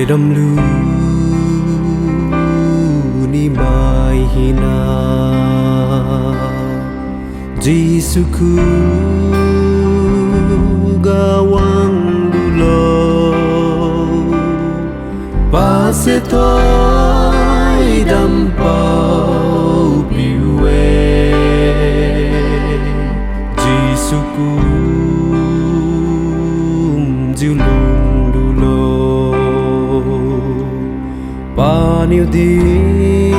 đâm lưu ni mai hina Giêsu ku gawang dulo pa se toi đâm bao biwe Giêsu ku diu lung dulo pa niu din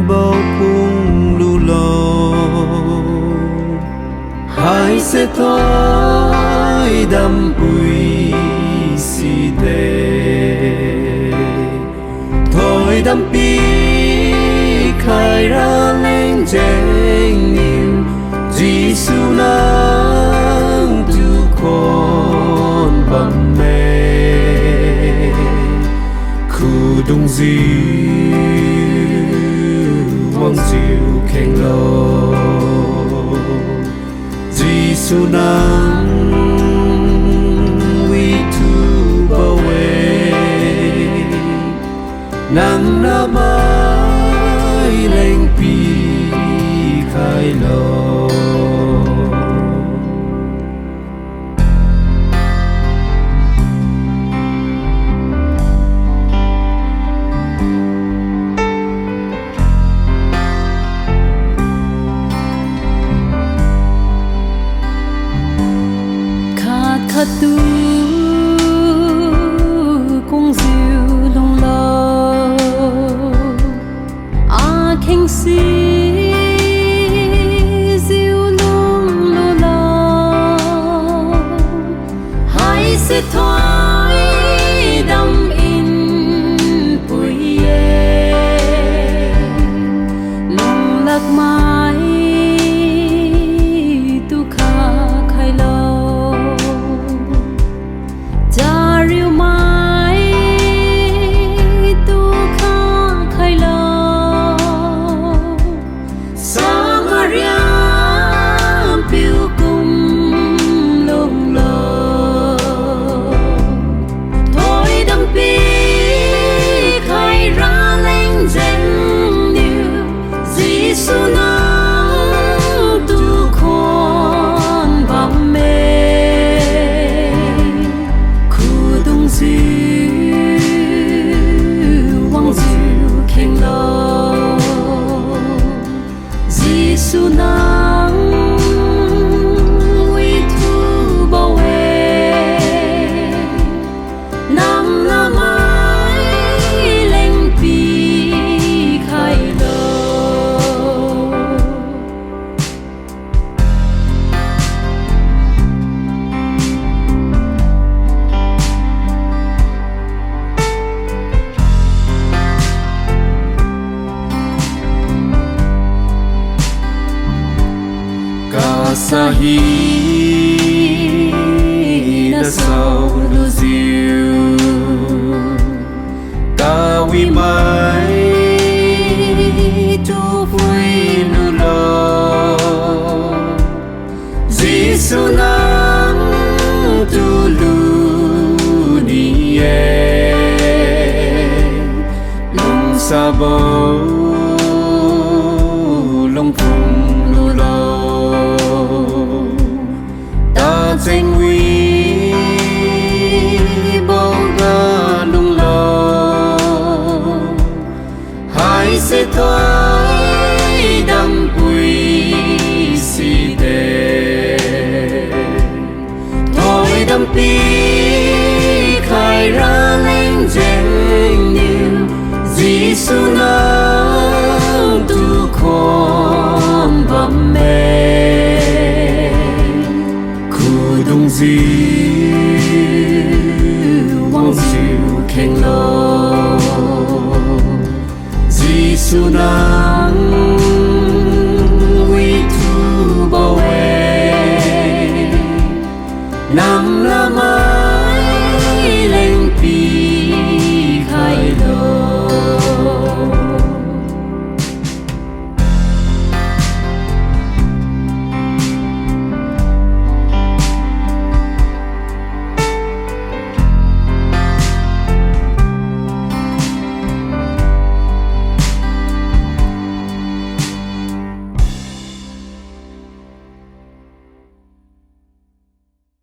bao pung lulo hai se thôi đâm bụi si đê thôi đâm pi khai ra lên trên niềm Giêsu nang tu con bằng mê khu đông diu wang diu keng lo Giêsu nang we tu bao we nang na mai lên pi khai lo khát tu cũng dịu lòng lo à khen si dịu lòng lo lo hãy sẽ thoái đắm in bụi lòng lạc mãi tu khá khai lo Giêsu nang we tu bao we nam na mai lên pi khai lo Sahi na sau lu diu ta wi mai tu vui lu lo Giêsu nang tu lu ni e long sa bo long phung danh huy bao ga lung lo hai sẽ thoái đắm bụi si đê thôi đắm pi khai ra lên trên niềm Giêsu nang tu con bầm mê đông diu